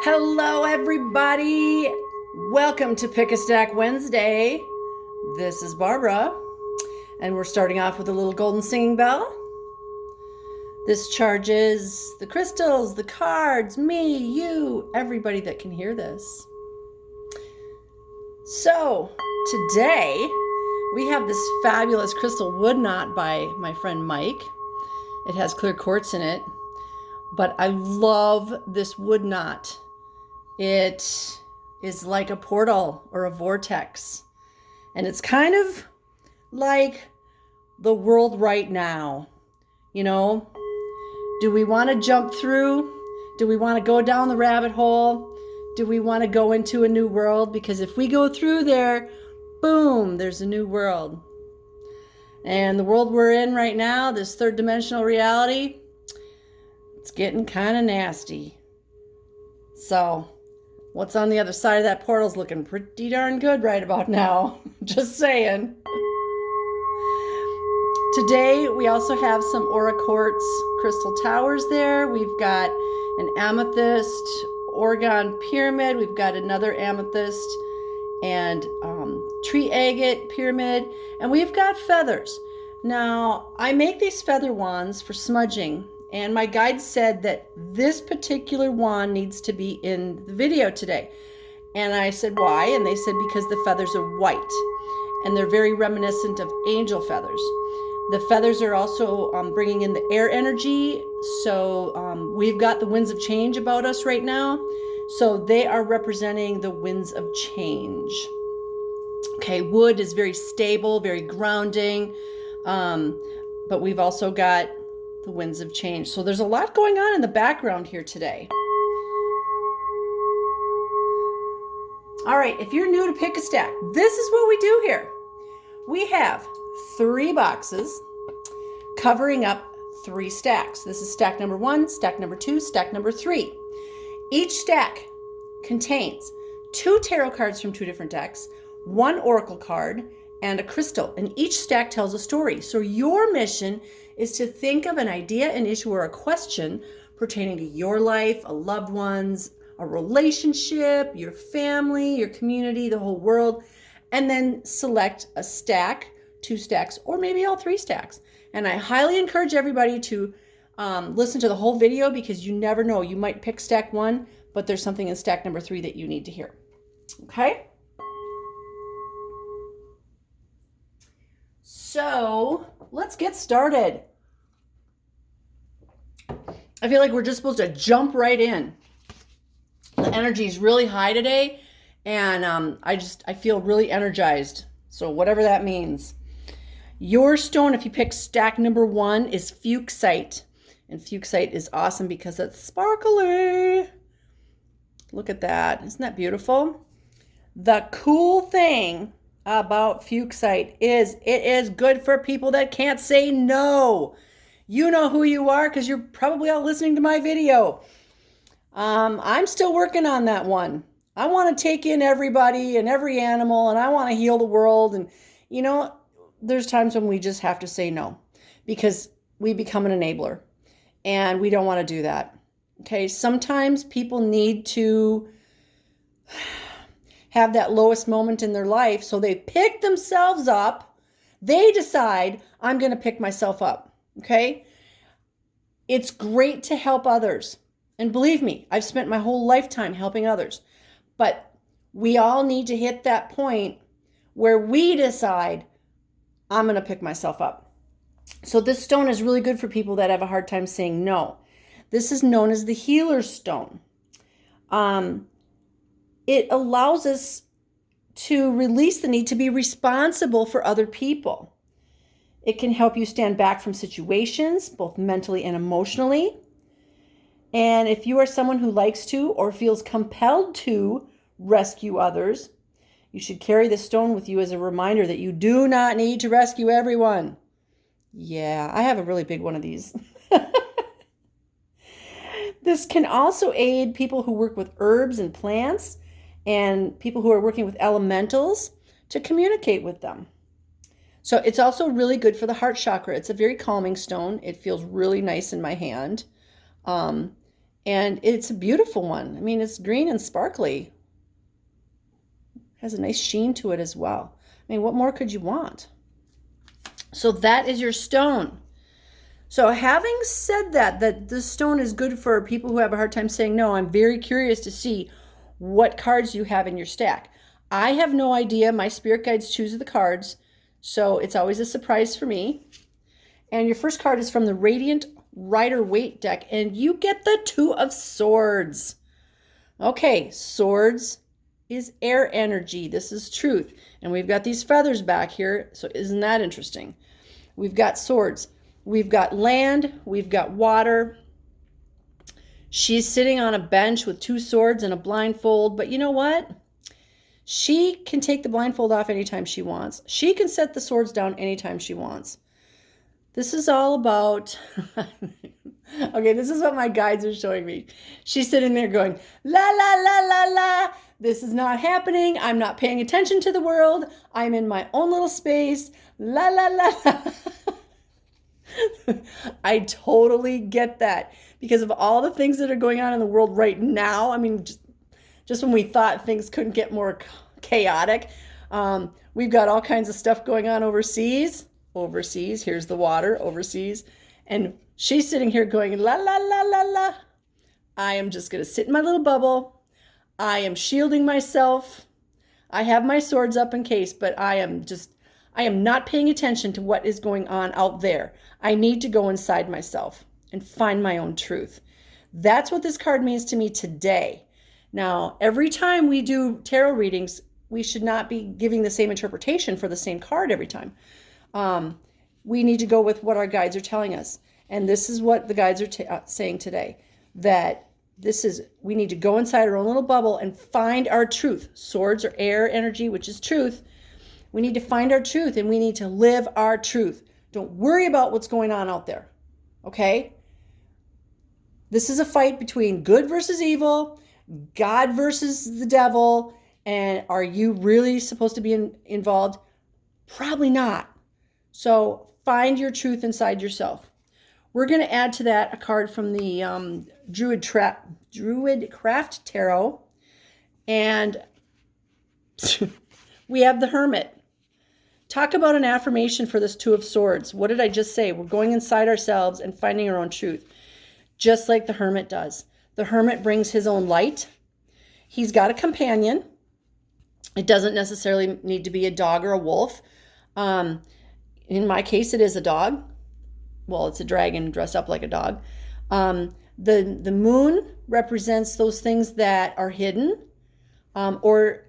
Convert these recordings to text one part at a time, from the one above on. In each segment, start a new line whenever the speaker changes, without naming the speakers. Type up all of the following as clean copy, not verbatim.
Hello, everybody. Welcome to Pick a Stack Wednesday. This is Barbara, and we're starting off with a little golden singing bell. This charges the crystals, the cards, me, you, everybody that can hear this. So, today we have this fabulous crystal wood knot by my friend Mike. It has clear quartz in it, but I love this wood knot. It is like a portal or a vortex, and it's kind of like the world right now. You know, do we want to jump through? Do we want to go down the rabbit hole? Do we want to go into a new world? Because if we go through there, boom, there's a new world. And the world we're in right now, this third dimensional reality, it's getting kind of nasty. So what's on the other side of that portal's looking pretty darn good right about now. Just saying. Today, we also have some Aura Quartz crystal towers there. We've got an amethyst orgone pyramid. We've got another amethyst and tree agate pyramid. And we've got feathers. Now, I make these feather wands for smudging. And my guide said that this particular wand needs to be in the video today. And I said, why? And they said, because the feathers are white. And they're very reminiscent of angel feathers. The feathers are also bringing in the air energy. So we've got the winds of change about us right now. So they are representing the winds of change. Okay, wood is very stable, very grounding. But we've also got the winds of change. So there's a lot going on in the background here today. All right, if you're new to Pick a Stack, this is what we do here. We have 3 boxes covering up 3 stacks. This is stack number 1, stack number 2, stack number 3. Each stack contains 2 tarot cards from 2 different decks, 1 oracle card, and a crystal. And each stack tells a story. So your mission is to think of an idea, an issue, or a question pertaining to your life, a loved one's, a relationship, your family, your community, the whole world, and then select a stack, 2 stacks, or maybe all 3 stacks. And I highly encourage everybody to listen to the whole video, because you never know. You might pick stack 1, but there's something in stack number 3 that you need to hear. Okay? So let's get started. I feel like we're just supposed to jump right in. The energy is really high today, and I feel really energized. So whatever that means. Your stone, if you pick stack number 1, is fuchsite. And fuchsite is awesome because it's sparkly. Look at that. Isn't that beautiful? The cool thing about fuchsite is it is good for people that can't say no. You know who you are because you're probably all listening to my video. I'm still working on that one. I want to take in everybody and every animal, and I want to heal the world. And, you know, there's times when we just have to say no because we become an enabler, and we don't want to do that. Okay, sometimes people need to have that lowest moment in their life, so they pick themselves up. They decide, I'm going to pick myself up. Okay, it's great to help others. And believe me, I've spent my whole lifetime helping others. But we all need to hit that point where we decide, I'm going to pick myself up. So this stone is really good for people that have a hard time saying no. This is known as the healer's stone. It allows us to release the need to be responsible for other people. It can help you stand back from situations, both mentally and emotionally. And if you are someone who likes to or feels compelled to rescue others, you should carry this stone with you as a reminder that you do not need to rescue everyone. Yeah, I have a really big one of these. This can also aid people who work with herbs and plants and people who are working with elementals to communicate with them. So it's also really good for the heart chakra. It's a very calming stone. It feels really nice in my hand. And it's a beautiful one. I mean, it's green and sparkly. Has a nice sheen to it as well. I mean, what more could you want? So that is your stone. So having said that this stone is good for people who have a hard time saying no, I'm very curious to see what cards you have in your stack. I have no idea. My spirit guides choose the cards, so it's always a surprise for me. And your first card is from the Radiant Rider-Waite deck, and you get the Two of Swords. Okay, swords is air energy. This is truth. And we've got these feathers back here, so isn't that interesting? We've got swords. We've got land. We've got water. She's sitting on a bench with two swords and a blindfold, but you know what? She can take the blindfold off anytime she wants. She can set the swords down anytime she wants. This is all about, okay, this is what my guides are showing me. She's sitting there going, la, la, la, la, la. This is not happening. I'm not paying attention to the world. I'm in my own little space. La, la, la, la. I totally get that because of all the things that are going on in the world right now. I mean, just when we thought things couldn't get more chaotic, we've got all kinds of stuff going on overseas. Here's the water, overseas. And she's sitting here going, la, la, la, la, la. I am just going to sit in my little bubble. I am shielding myself. I have my swords up in case, but I am not paying attention to what is going on out there. I need to go inside myself and find my own truth. That's what this card means to me today. Now, every time we do tarot readings, we should not be giving the same interpretation for the same card every time. We need to go with what our guides are telling us. And this is what the guides are saying today, that we need to go inside our own little bubble and find our truth. Swords are air energy, which is truth. We need to find our truth and we need to live our truth. Don't worry about what's going on out there. Okay? This is a fight between good versus evil, God versus the devil. And are you really supposed to be involved? Probably not. So find your truth inside yourself. We're going to add to that a card from the Druid Craft Tarot. And we have the Hermit. Talk about an affirmation for this Two of Swords. What did I just say? We're going inside ourselves and finding our own truth, just like the Hermit does. The Hermit brings his own light. He's got a companion. It doesn't necessarily need to be a dog or a wolf. In my case, it is a dog. Well, it's a dragon dressed up like a dog. The moon represents those things that are hidden or,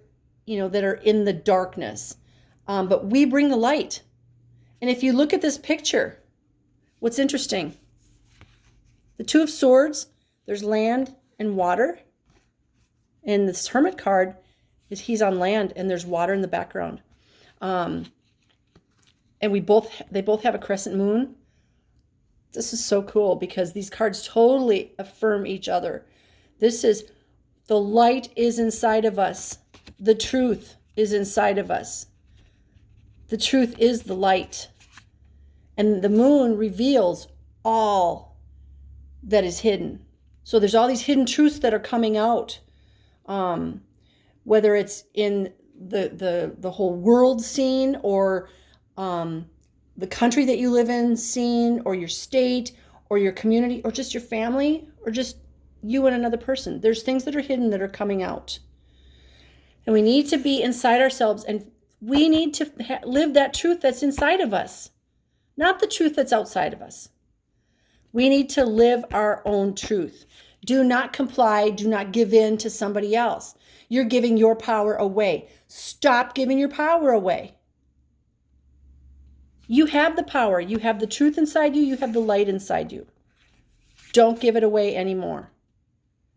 that are in the darkness. But we bring the light. And if you look at this picture, what's interesting? The Two of Swords, there's land and water. And this Hermit card, he's on land and there's water in the background. And they both have a crescent moon. This is so cool because these cards totally affirm each other. This is, the light is inside of us. The truth is inside of us. The truth is the light. And the moon reveals all that is hidden. So there's all these hidden truths that are coming out. Whether it's in the whole world scene or the country that you live in scene or your state or your community or just your family or just you and another person. There's things that are hidden that are coming out. And we need to be inside ourselves and we need to live that truth that's inside of us, not the truth that's outside of us. We need to live our own truth. Do not comply. Do not give in to somebody else. You're giving your power away. Stop giving your power away. You have the power. You have the truth inside you. You have the light inside you. Don't give it away anymore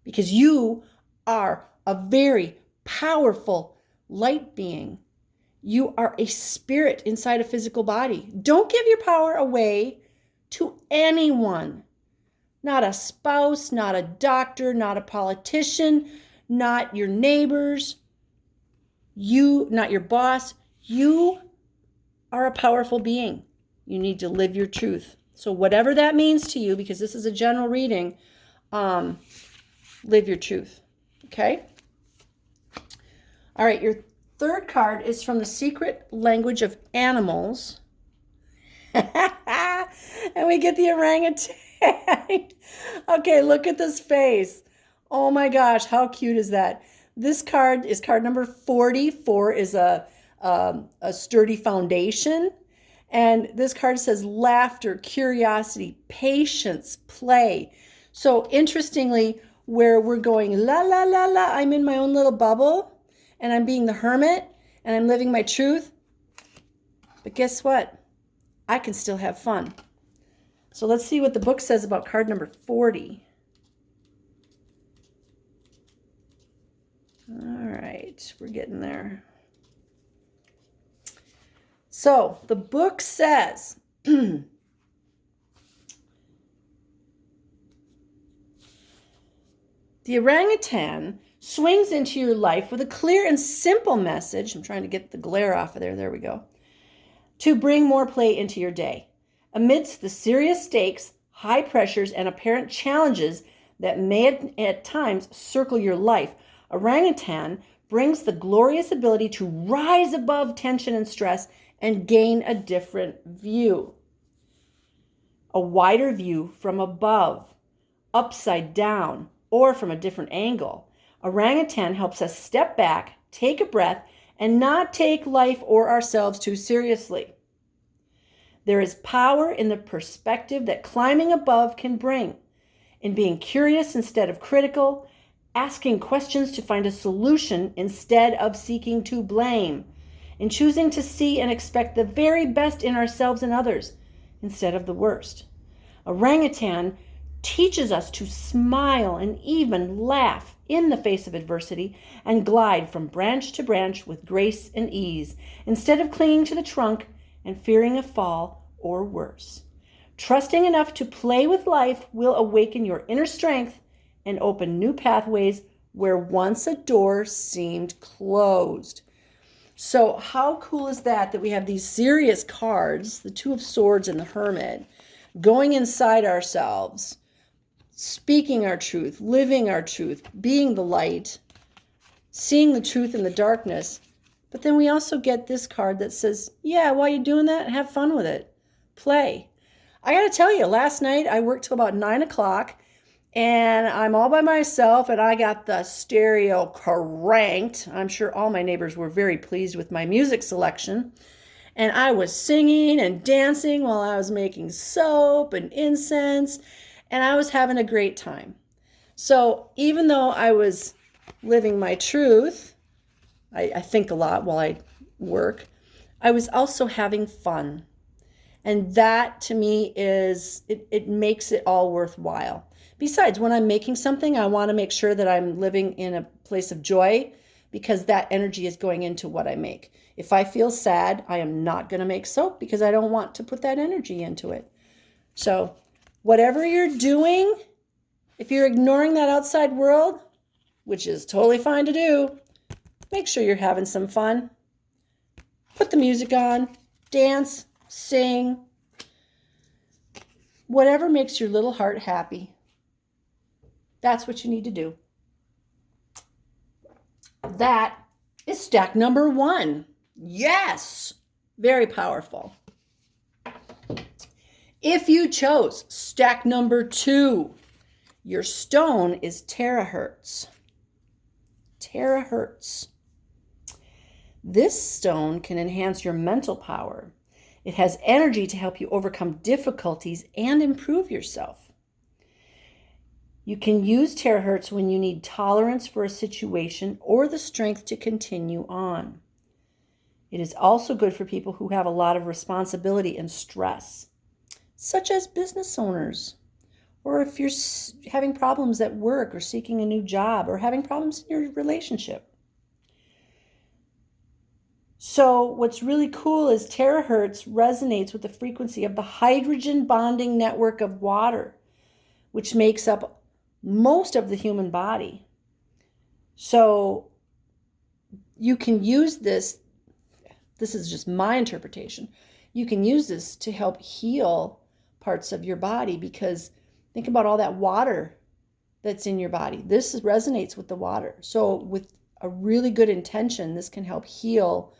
because you are a very powerful light being. You are a spirit inside a physical body. Don't give your power away to anyone. Not a spouse, not a doctor, not a politician, not your neighbors, not your boss. You are a powerful being. You need to live your truth. So whatever that means to you, because this is a general reading, live your truth. Okay? All right, your third card is from the Secret Language of Animals. And we get the orangutan. Okay, look at this face. Oh my gosh, how cute is that? This card is card number 40. 4 is a sturdy foundation. And this card says laughter, curiosity, patience, play. So interestingly, where we're going, la, la, la, la, I'm in my own little bubble and I'm being the hermit and I'm living my truth. But guess what? I can still have fun. So let's see what the book says about card number 40. All right, we're getting there. So the book says, the orangutan swings into your life with a clear and simple message. I'm trying to get the glare off of there. There we go. To bring more play into your day. Amidst the serious stakes, high pressures, and apparent challenges that may at times circle your life, orangutan brings the glorious ability to rise above tension and stress and gain a different view. A wider view from above, upside down, or from a different angle. Orangutan helps us step back, take a breath, and not take life or ourselves too seriously. There is power in the perspective that climbing above can bring, in being curious instead of critical, asking questions to find a solution instead of seeking to blame, in choosing to see and expect the very best in ourselves and others instead of the worst. Orangutan teaches us to smile and even laugh in the face of adversity and glide from branch to branch with grace and ease, instead of clinging to the trunk and fearing a fall or worse. Trusting enough to play with life will awaken your inner strength and open new pathways where once a door seemed closed. So how cool is that we have these serious cards, the Two of Swords and the Hermit, going inside ourselves, speaking our truth, living our truth, being the light, seeing the truth in the darkness. But then we also get this card that says, yeah, while you're doing that, have fun with it. Play. I got to tell you, last night I worked till about 9 o'clock and I'm all by myself and I got the stereo cranked. I'm sure all my neighbors were very pleased with my music selection. And I was singing and dancing while I was making soap and incense, and I was having a great time. So even though I was living my truth, I think a lot while I work, I was also having fun. And that to me is, it makes it all worthwhile. Besides, when I'm making something, I want to make sure that I'm living in a place of joy because that energy is going into what I make. If I feel sad, I am not going to make soap because I don't want to put that energy into it. So whatever you're doing, if you're ignoring that outside world, which is totally fine to do, make sure you're having some fun. Put the music on, dance, sing, whatever makes your little heart happy. That's what you need to do. That is stack number 1. Yes, very powerful. If you chose stack number 2, your stone is terahertz. Terahertz. This stone can enhance your mental power. It has energy to help you overcome difficulties and improve yourself. You can use terahertz when you need tolerance for a situation or the strength to continue on. It is also good for people who have a lot of responsibility and stress, such as business owners, or if you're having problems at work or seeking a new job or having problems in your relationship. So what's really cool is terahertz resonates with the frequency of the hydrogen bonding network of water, which makes up most of the human body. So you can use this is just my interpretation, you can use this to help heal parts of your body because think about all that water that's in your body. This resonates with the water. So with a really good intention, this can help heal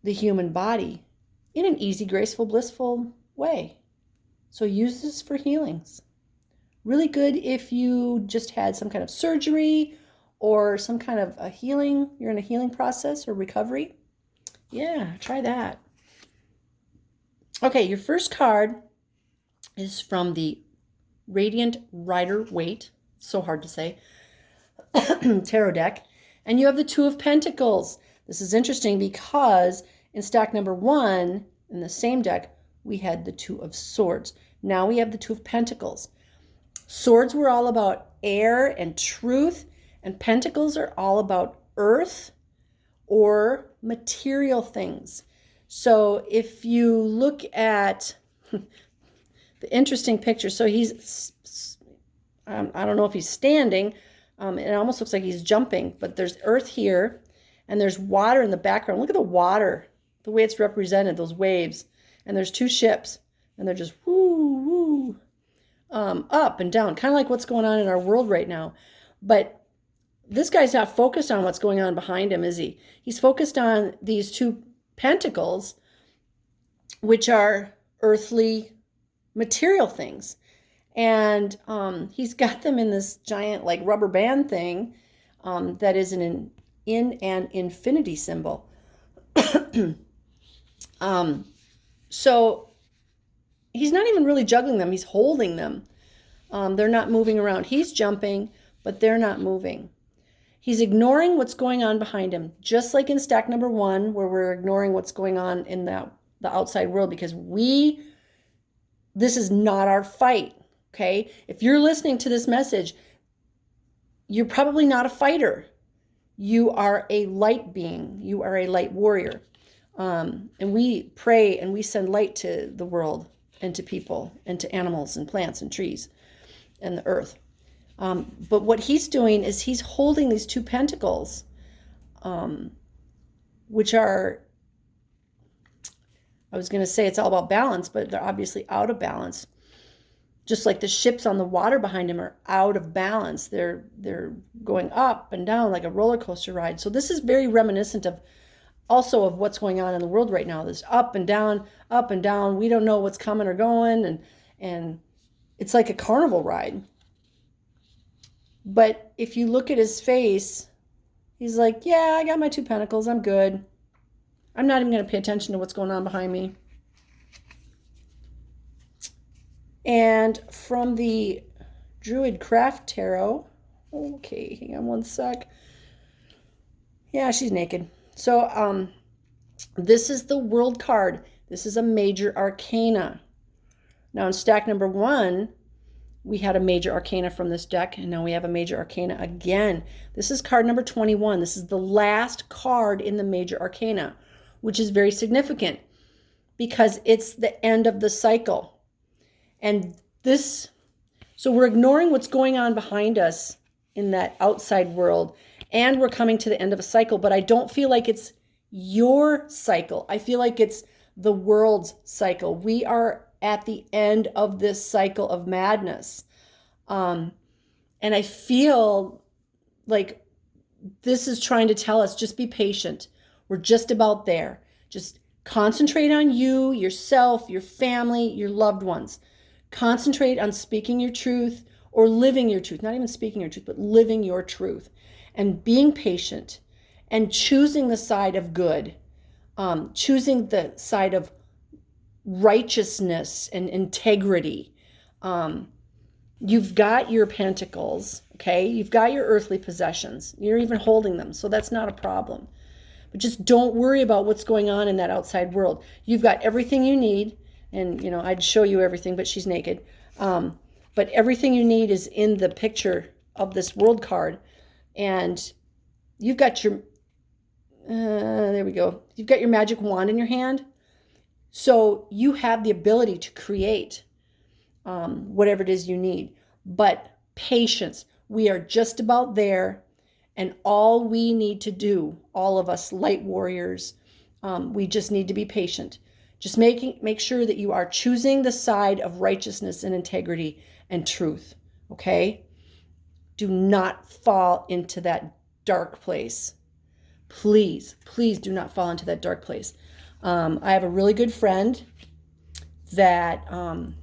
the human body in an easy, graceful, blissful way. So use this for healings. Really good if you just had some kind of surgery or some kind of a healing. You're in a healing process or recovery. Yeah, try that. Okay, your first card is from the Radiant Rider-Waite, so hard to say, tarot deck. And you have the Two of Pentacles. This is interesting because in stack number 1, in the same deck, we had the Two of Swords. Now we have the Two of Pentacles. Swords were all about air and truth, and pentacles are all about earth or material things. So if you look at the interesting picture, so he's, I don't know if he's standing, it almost looks like he's jumping, but there's earth here, and there's water in the background. Look at the water, the way it's represented, those waves. And there's 2 ships, and they're just woo, woo, up and down, kind of like what's going on in our world right now. But this guy's not focused on what's going on behind him, is he? He's focused on these 2 pentacles, which are earthly material things. And he's got them in this giant like rubber band thing that is in an infinity symbol. So he's not even really juggling them. He's holding them. They're not moving around. He's jumping, but they're not moving. He's ignoring what's going on behind him, just like in stack number 1, where we're ignoring what's going on in the outside world because this is not our fight, okay? If you're listening to this message, you're probably not a fighter. You are a light being. You are a light warrior. And we pray and we send light to the world and to people and to animals and plants and trees and the earth. But what he's doing is he's holding these 2 pentacles, which are, I was going to say it's all about balance, but they're obviously out of balance. Just like the ships on the water behind him are out of balance. They're going up and down like a roller coaster ride. So this is very reminiscent of also of what's going on in the world right now. This up and down, up and down. We don't know what's coming or going, and it's like a carnival ride. But if you look at his face, he's like, yeah, I got my 2 pentacles. I'm good. I'm not even going to pay attention to what's going on behind me. And from the Druid Craft Tarot, okay, hang on one sec. Yeah, she's naked. So this is the World card. This is a major arcana. Now in stack number 1, we had a major arcana from this deck, and now we have a major arcana again. This is card number 21. This is the last card in the major arcana, which is very significant because it's the end of the cycle. And so we're ignoring what's going on behind us in that outside world, and we're coming to the end of a cycle, but I don't feel like it's your cycle. I feel like it's the world's cycle. We are at the end of this cycle of madness. And I feel like this is trying to tell us, just be patient. We're just about there. Just concentrate on you, yourself, your family, your loved ones. Concentrate on speaking your truth or living your truth. Not even speaking your truth, but living your truth. And being patient and choosing the side of good. Choosing the side of righteousness and integrity. You've got your pentacles, okay? You've got your earthly possessions. You're even holding them, so that's not a problem. But just don't worry about what's going on in that outside world. You've got everything you need, and I'd show you everything, but she's naked. But everything you need is in the picture of this world card, and you've got your there we go. You've got your magic wand in your hand. So you have the ability to create whatever it is you need. But patience, we are just about there. And all we need to do, all of us light warriors, we just need to be patient. Just make sure that you are choosing the side of righteousness and integrity and truth. Okay? do not fall into that dark place. Please, please do not fall into that dark place. I have a really good friend that, how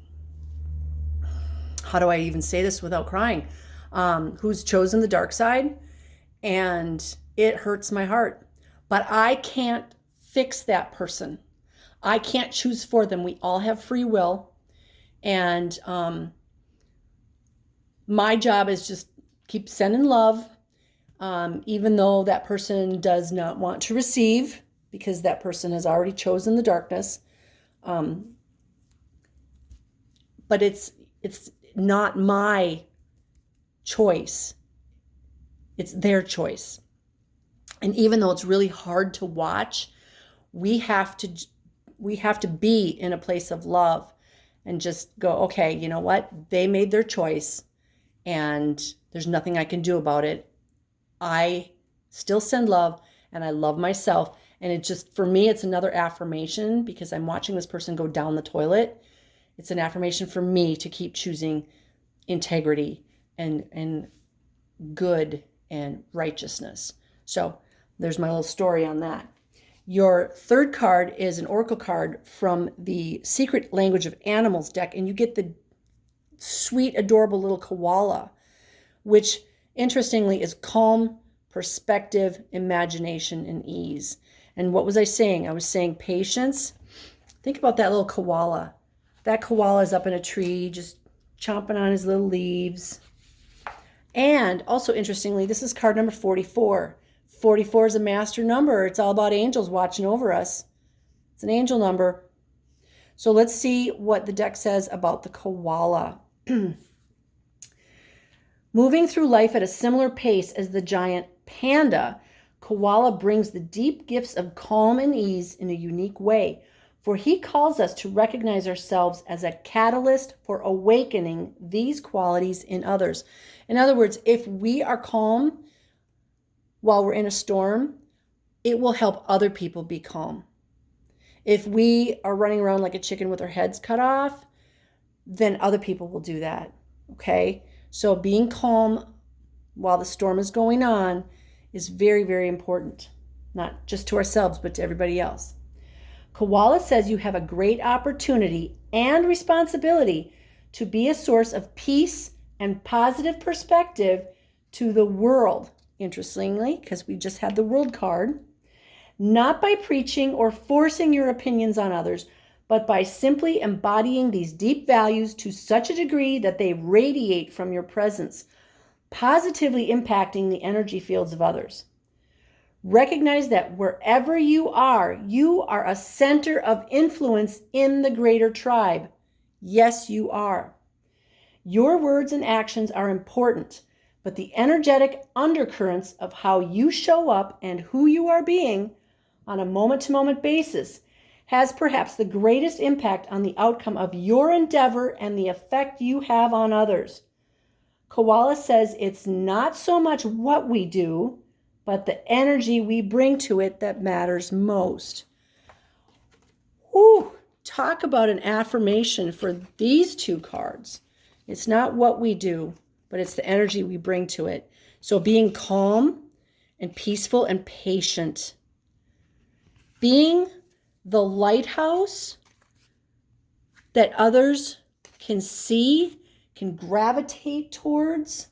do I even say this without crying? Who's chosen the dark side, and it hurts my heart. But I can't fix that person. I can't choose for them. We all have free will. And my job is just keep sending love, even though that person does not want to receive, because that person has already chosen the darkness. But it's not my choice. It's their choice. And even though it's really hard to watch, we have to be in a place of love and just go, okay, you know what? They made their choice and there's nothing I can do about it. I still send love and I love myself. And it just, for me, it's another affirmation because I'm watching this person go down the toilet. It's an affirmation for me to keep choosing integrity and good and righteousness. So there's my little story on that. Your third card is an oracle card from the Secret Language of Animals deck, and you get the sweet, adorable little koala, which interestingly is calm, perspective, imagination, and ease. And what was I saying? I was saying patience. Think about that little koala. That koala is up in a tree, just chomping on his little leaves. And also interestingly, this is card number 44. 44 is a master number. It's all about angels watching over us. It's an angel number. So let's see what the deck says about the koala. Moving through life at a similar pace as the giant panda, koala brings the deep gifts of calm and ease in a unique way, for he calls us to recognize ourselves as a catalyst for awakening these qualities in others. In other words, if we are calm while we're in a storm, it will help other people be calm. If we are running around like a chicken with our heads cut off, then other people will do that, okay? So being calm while the storm is going on is very, very important, not just to ourselves, but to everybody else. Koala says you have a great opportunity and responsibility to be a source of peace and positive perspective to the world. Interestingly, because we just had the world card, not by preaching or forcing your opinions on others, but by simply embodying these deep values to such a degree that they radiate from your presence, positively impacting the energy fields of others. Recognize that wherever you are a center of influence in the greater tribe. Yes, you are. Your words and actions are important, but the energetic undercurrents of how you show up and who you are being on a moment-to-moment basis has perhaps the greatest impact on the outcome of your endeavor and the effect you have on others. Koala says it's not so much what we do, but the energy we bring to it that matters most. Ooh, talk about an affirmation for these two cards. It's not what we do, but it's the energy we bring to it. So being calm and peaceful and patient. Being the lighthouse that others can see, can gravitate towards,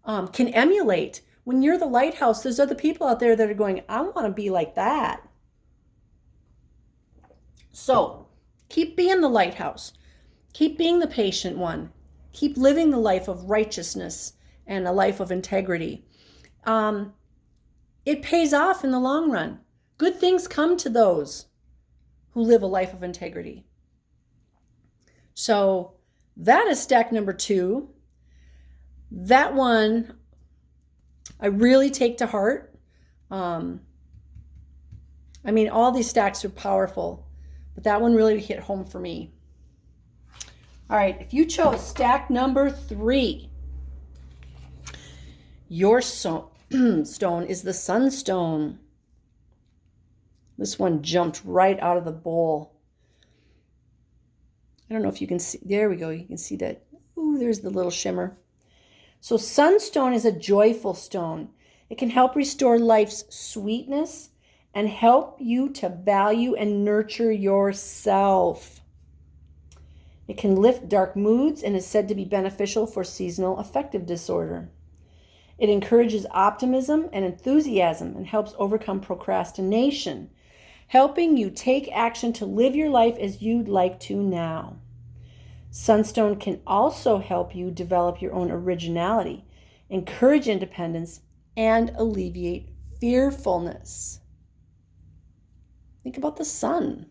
can emulate. When you're the lighthouse, there's other people out there that are going, I want to be like that. So keep being the lighthouse. Keep being the patient one. Keep living the life of righteousness and a life of integrity. It pays off in the long run. Good things come to those who live a life of integrity. So that is stack number 2. That one I really take to heart. I mean, all these stacks are powerful, but that one really hit home for me. All right, if you chose stack number 3, your stone is the Sunstone. This one jumped right out of the bowl. I don't know if you can see. There we go. You can see that. Ooh, there's the little shimmer. So sunstone is a joyful stone. It can help restore life's sweetness and help you to value and nurture yourself. It can lift dark moods and is said to be beneficial for seasonal affective disorder. It encourages optimism and enthusiasm and helps overcome procrastination, helping you take action to live your life as you'd like to now. Sunstone can also help you develop your own originality, encourage independence, and alleviate fearfulness. Think about the sun.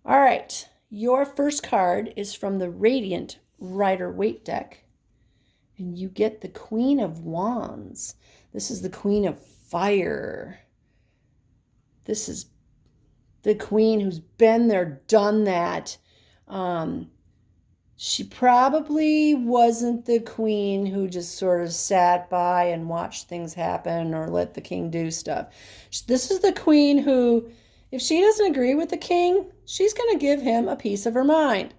All right, your first card is from the Radiant Rider-Waite deck, and you get the Queen of Wands. This is the Queen of Fire. This is the queen who's been there, done that. She probably wasn't the queen who just sort of sat by and watched things happen or let the king do stuff. This is the queen who, if she doesn't agree with the king, she's going to give him a piece of her mind.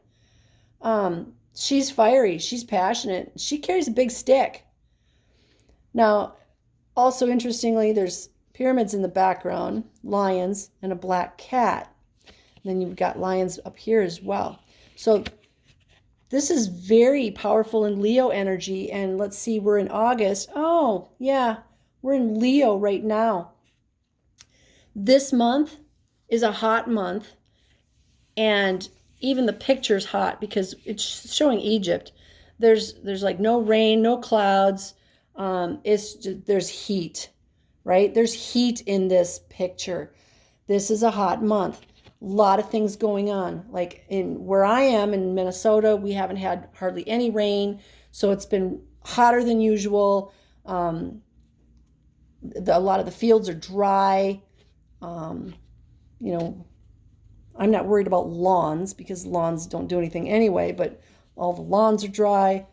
She's fiery. She's passionate. She carries a big stick. Now, also interestingly, there's pyramids in the background, lions, and a black cat. And then you've got lions up here as well. So this is very powerful in Leo energy. And let's see, we're in August. Oh, yeah, we're in Leo right now. This month is a hot month. And even the picture's hot because it's showing Egypt. There's like no rain, no clouds. There's heat. Right? There's heat in this picture. This is a hot month. A lot of things going on. Like in where I am in Minnesota, we haven't had hardly any rain. So it's been hotter than usual. A lot of the fields are dry. I'm not worried about lawns because lawns don't do anything anyway, but all the lawns are dry.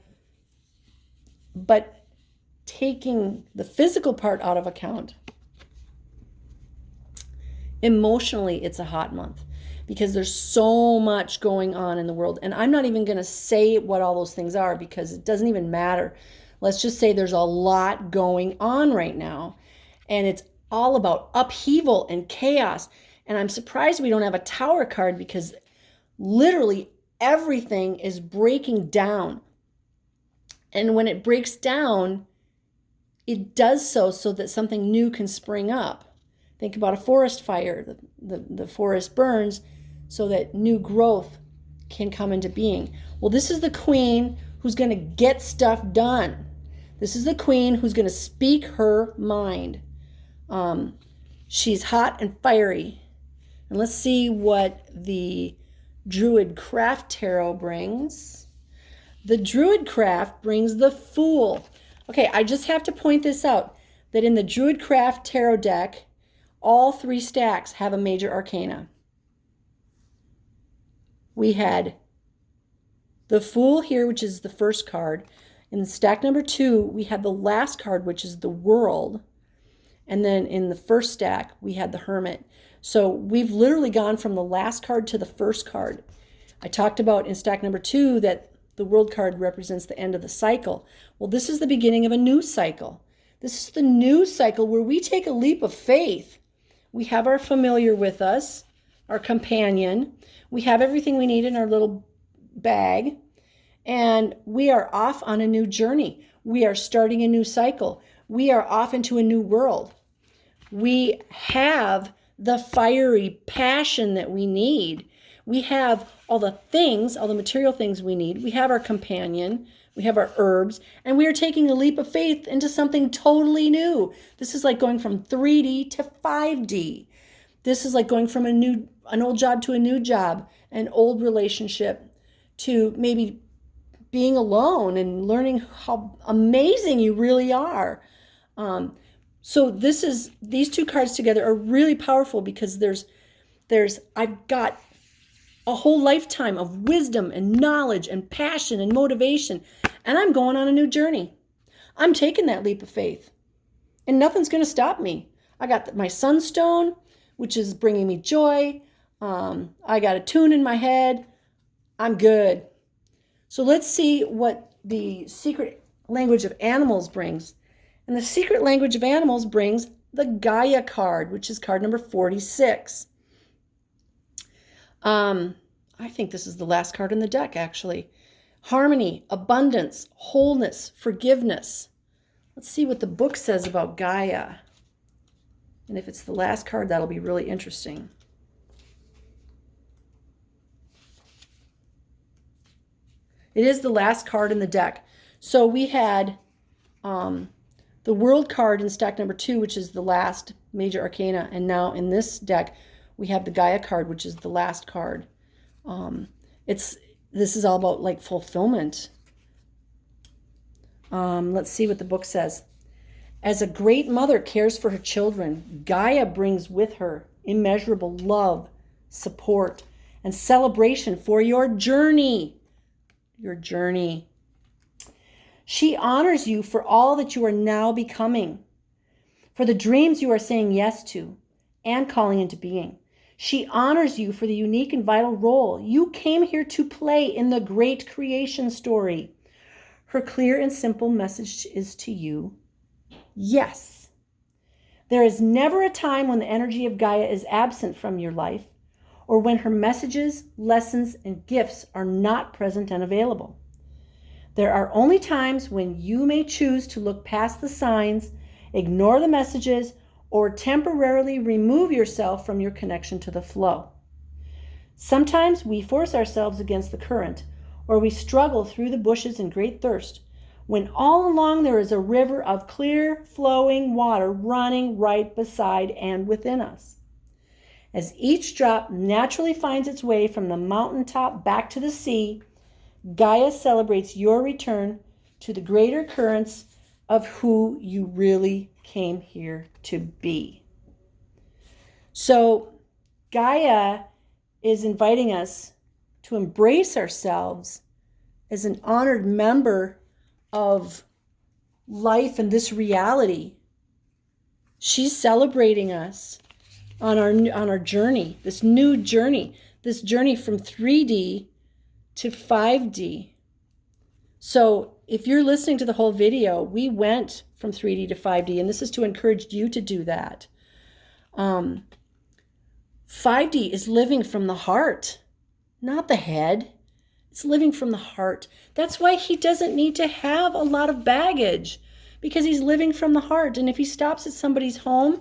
But taking the physical part out of account, emotionally, it's a hot month because there's so much going on in the world. And I'm not even going to say what all those things are because it doesn't even matter. Let's just say there's a lot going on right now. And it's all about upheaval and chaos. And I'm surprised we don't have a Tower card because literally everything is breaking down. And when it breaks down, it does so that something new can spring up. Think about a forest fire. The forest burns so that new growth can come into being. Well, this is the queen who's going to get stuff done. This is the queen who's going to speak her mind. She's hot and fiery. And let's see what the Druid Craft Tarot brings. The Druid Craft brings the Fool. Okay, I just have to point this out, that in the Druid Craft Tarot deck, all three stacks have a major arcana. We had the Fool here, which is the first card. In stack number 2, we had the last card, which is the World. And then in the first stack, we had the Hermit. So we've literally gone from the last card to the first card. I talked about in stack number 2 that the World card represents the end of the cycle. Well, this is the beginning of a new cycle. This is the new cycle where we take a leap of faith. We have our familiar with us, our companion. We have everything we need in our little bag. And we are off on a new journey. We are starting a new cycle. We are off into a new world. We have the fiery passion that we need. We have all the things, all the material things we need. We have our companion. We have our herbs. And we are taking a leap of faith into something totally new. This is like going from 3D to 5D. This is like going from an old job to a new job, an old relationship to maybe being alone and learning how amazing you really are. So these two cards together are really powerful because I've got a whole lifetime of wisdom and knowledge and passion and motivation, and I'm going on a new journey. I'm taking that leap of faith, and nothing's going to stop me. I got my sunstone, which is bringing me joy. I got a tune in my head. I'm good. So let's see what the secret language of animals brings. And the secret language of animals brings the Gaia card, which is card number 46. I think this is the last card in the deck, actually. Harmony, abundance, wholeness, forgiveness. Let's see what the book says about Gaia. And if it's the last card, that'll be really interesting. It is the last card in the deck. So we had the World card in stack number 2, which is the last major arcana. And now in this deck, we have the Gaia card, which is the last card. This is all about like fulfillment. Let's see what the book says. As a great mother cares for her children, Gaia brings with her immeasurable love, support, and celebration for your journey. Your journey. She honors you for all that you are now becoming, for the dreams you are saying yes to and calling into being. She honors you for the unique and vital role you came here to play in the great creation story. Her clear and simple message is to you, yes. There is never a time when the energy of Gaia is absent from your life, or when her messages, lessons, and gifts are not present and available. There are only times when you may choose to look past the signs, ignore the messages, or temporarily remove yourself from your connection to the flow. Sometimes we force ourselves against the current, or we struggle through the bushes in great thirst, when all along there is a river of clear, flowing water running right beside and within us. As each drop naturally finds its way from the mountaintop back to the sea, Gaia celebrates your return to the greater currents of who you really came here to be. So Gaia is inviting us to embrace ourselves as an honored member of life and this reality. She's celebrating us on our journey, this new journey, this journey from 3D to 5D. So if you're listening to the whole video, we went from 3D to 5D, and this is to encourage you to do that. 5D is living from the heart, not the head. It's living from the heart. That's why he doesn't need to have a lot of baggage, because he's living from the heart. And if he stops at somebody's home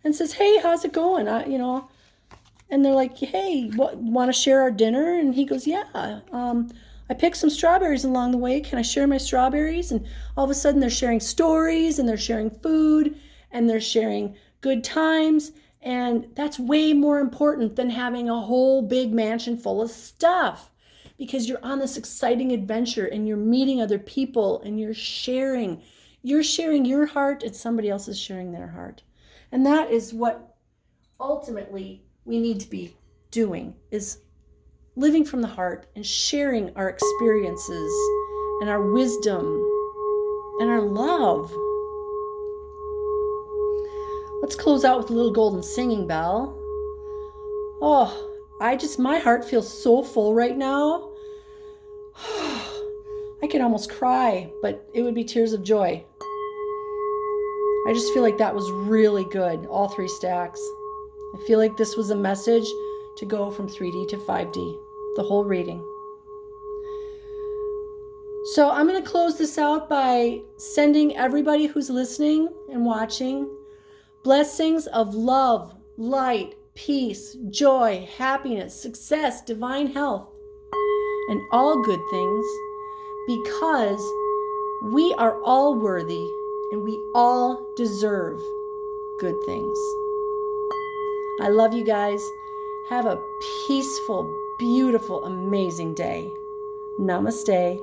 and says, hey, how's it going? And they're like, hey, want to share our dinner? And he goes, yeah, I picked some strawberries along the way. Can I share my strawberries? And all of a sudden they're sharing stories, and they're sharing food, and they're sharing good times. And that's way more important than having a whole big mansion full of stuff, because you're on this exciting adventure and you're meeting other people and you're sharing your heart, and somebody else is sharing their heart. And that is what ultimately we need to be doing, is living from the heart and sharing our experiences and our wisdom and our love. Let's close out with a little golden singing bell. Oh, my heart feels so full right now. I could almost cry, but it would be tears of joy. I just feel like that was really good, all 3 stacks. I feel like this was a message to go from 3D to 5D, the whole reading. So I'm going to close this out by sending everybody who's listening and watching blessings of love, light, peace, joy, happiness, success, divine health, and all good things, because we are all worthy and we all deserve good things. I love you guys. Have a peaceful, beautiful, amazing day. Namaste.